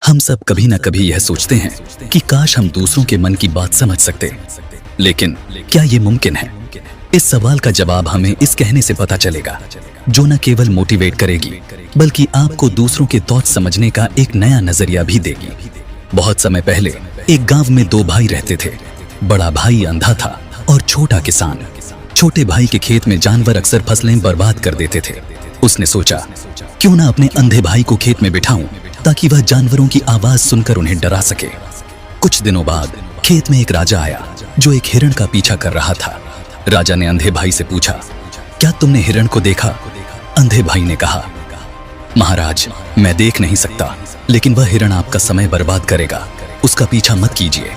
हम सब कभी ना कभी यह सोचते हैं कि काश हम दूसरों के मन की बात समझ सकते, लेकिन क्या ये मुमकिन है? इस सवाल का जवाब हमें इस कहने से पता चलेगा, जो न केवल मोटिवेट करेगी बल्कि आपको दूसरों के थॉट समझने का एक नया नजरिया भी देगी। बहुत समय पहले एक गांव में दो भाई रहते थे। बड़ा भाई अंधा था और छोटा किसान। छोटे भाई के खेत में जानवर अक्सर फसलें बर्बाद कर देते थे। उसने सोचा, क्यों ना अपने अंधे भाई को खेत में बिठाऊं ताकि वह जानवरों की आवाज सुनकर उन्हें डरा सके। कुछ दिनों बाद खेत में एक राजा आया जो एक हिरण का पीछा कर रहा था। राजा ने अंधे भाई से पूछा, क्या तुमने हिरण को देखा? अंधे भाई ने कहा, महाराज, मैं देख नहीं सकता, लेकिन वह हिरण आपका समय बर्बाद करेगा, उसका पीछा मत कीजिए।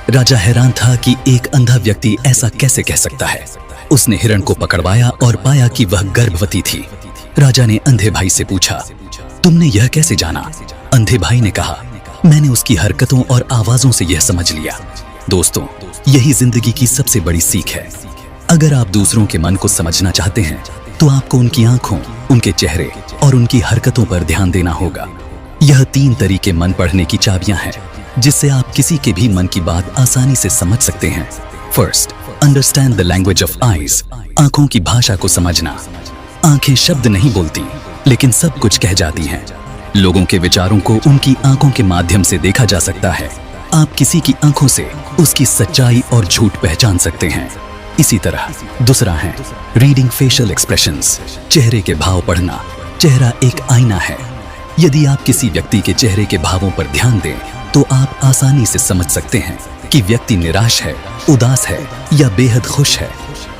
राजा हैरान था कि एक अंधा व्यक्ति ऐसा कैसे कह सकता है। उसने हिरण को पकड़वाया और पाया कि वह गर्भवती थी। राजा ने अंधे भाई से पूछा, तुमने यह कैसे जाना? अंधे भाई ने कहा, मैंने उसकी हरकतों और आवाजों से यह समझ लिया। दोस्तों, यही जिंदगी की सबसे बड़ी सीख है। अगर आप दूसरों के मन को समझना चाहते हैं तो आपको उनकी आंखों, उनके चेहरे और उनकी हरकतों पर ध्यान देना होगा। यह 3 तरीके मन पढ़ने की चाबियां हैं जिससे आप किसी के भी मन की बात आसानी से समझ सकते हैं। First, understand the language of eyes. आंखों की भाषा को समझना। आंखें शब्द नहीं बोलती, लेकिन सब कुछ कह जाती हैं। लोगों के विचारों को उनकी आंखों के माध्यम से देखा जा सकता है। आप किसी की आंखों से उसकी सच्चाई और झूठ पहचान सकते हैं। इसी तरह दूसरा है रीडिंग फेशियल एक्सप्रेशंस। चेहरे के भाव पढ़ना। चेहरा एक आईना है। यदि आप किसी व्यक्ति के चेहरे के भावों पर ध्यान दें तो आप आसानी से समझ सकते हैं कि व्यक्ति निराश है, उदास है या बेहद खुश है।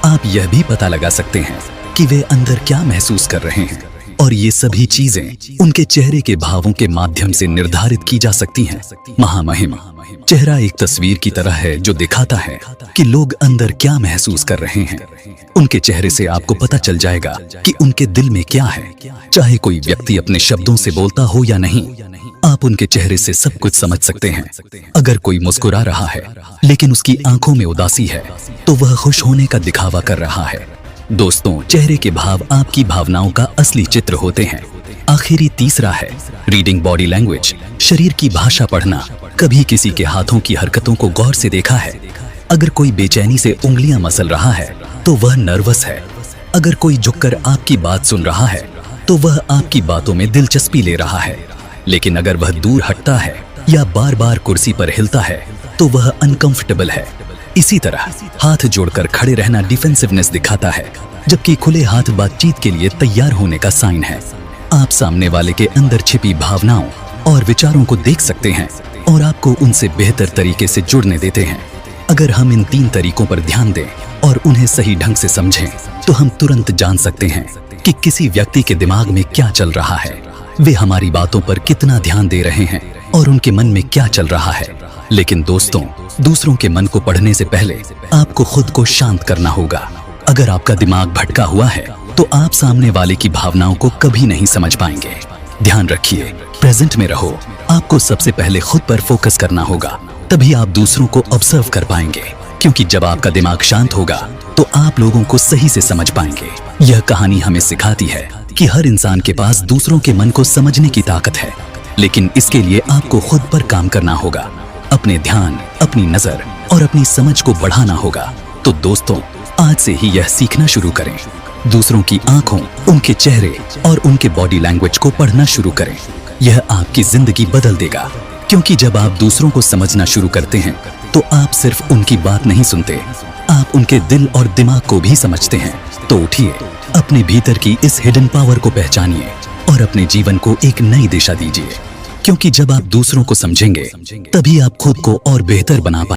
आप यह भी पता लगा सकते हैं कि वे अंदर क्या महसूस कर रहे हैं, और ये सभी चीजें उनके चेहरे के भावों के माध्यम से निर्धारित की जा सकती हैं। महामहिम। चेहरा एक तस्वीर की तरह है जो दिखाता है कि लोग अंदर क्या महसूस कर रहे हैं। उनके चेहरे से आपको पता चल जाएगा कि उनके दिल में क्या है। चाहे कोई व्यक्ति अपने शब्दों से बोलता हो या नहीं, आप उनके चेहरे से सब कुछ समझ सकते हैं। अगर कोई मुस्कुरा रहा है लेकिन उसकी आंखों में उदासी है तो वह खुश होने का दिखावा कर रहा है। दोस्तों, चेहरे के भाव आपकी भावनाओं का असली चित्र होते हैं। आखिरी तीसरा है रीडिंग बॉडी लैंग्वेज। शरीर की भाषा पढ़ना। कभी किसी के हाथों की हरकतों को गौर से देखा है? अगर कोई बेचैनी से उंगलियां मसल रहा है तो वह नर्वस है। अगर कोई झुककर आपकी बात सुन रहा है तो वह आपकी बातों में दिलचस्पी ले रहा है। लेकिन अगर वह दूर हटता है या बार बार कुर्सी पर हिलता है तो वह अनकंफर्टेबल है। इसी तरह हाथ जोड़कर खड़े रहना डिफेंसिवनेस दिखाता है, जबकि खुले हाथ बातचीत के लिए तैयार होने का साइन है। आप सामने वाले के अंदर छिपी भावनाओं और विचारों को देख सकते हैं और आपको उनसे बेहतर तरीके से जुड़ने देते हैं। अगर हम इन 3 तरीकों पर ध्यान दें और उन्हें सही ढंग से समझें तो हम तुरंत जान सकते हैं कि किसी व्यक्ति के दिमाग में क्या चल रहा है, वे हमारी बातों पर कितना ध्यान दे रहे हैं और उनके मन में क्या चल रहा है। लेकिन दोस्तों, दूसरों के मन को पढ़ने से पहले आपको खुद को शांत करना होगा। अगर आपका दिमाग भटका हुआ है तो आप सामने वाले की भावनाओं को कभी नहीं समझ पाएंगे। ध्यान रखिए, प्रेजेंट में रहो। आपको सबसे पहले खुद पर फोकस करना होगा, तभी आप दूसरों को ऑब्जर्व कर पाएंगे। क्योंकि जब आपका दिमाग शांत होगा तो आप लोगों को सही से समझ पाएंगे। यह कहानी हमें सिखाती है कि हर इंसान के पास दूसरों के मन को समझने की ताकत है, लेकिन इसके लिए आपको खुद पर काम करना होगा। अपने ध्यान, अपनी नजर और अपनी समझ को बढ़ाना होगा। तो दोस्तों, आज से ही यह सीखना शुरू करें। दूसरों की आंखों, उनके चेहरे और उनके बॉडी लैंग्वेज को पढ़ना शुरू करें। यह आपकी जिंदगी बदल देगा, क्योंकि जब आप दूसरों को समझना शुरू करते हैं तो आप सिर्फ उनकी बात नहीं सुनते, आप उनके दिल और दिमाग को भी समझते हैं। तो उठिए, अपने भीतर की इस हिडन पावर को पहचानिए और अपने जीवन को एक नई दिशा दीजिए। क्योंकि जब आप दूसरों को समझेंगे तभी आप खुद को और बेहतर बना पाएंगे।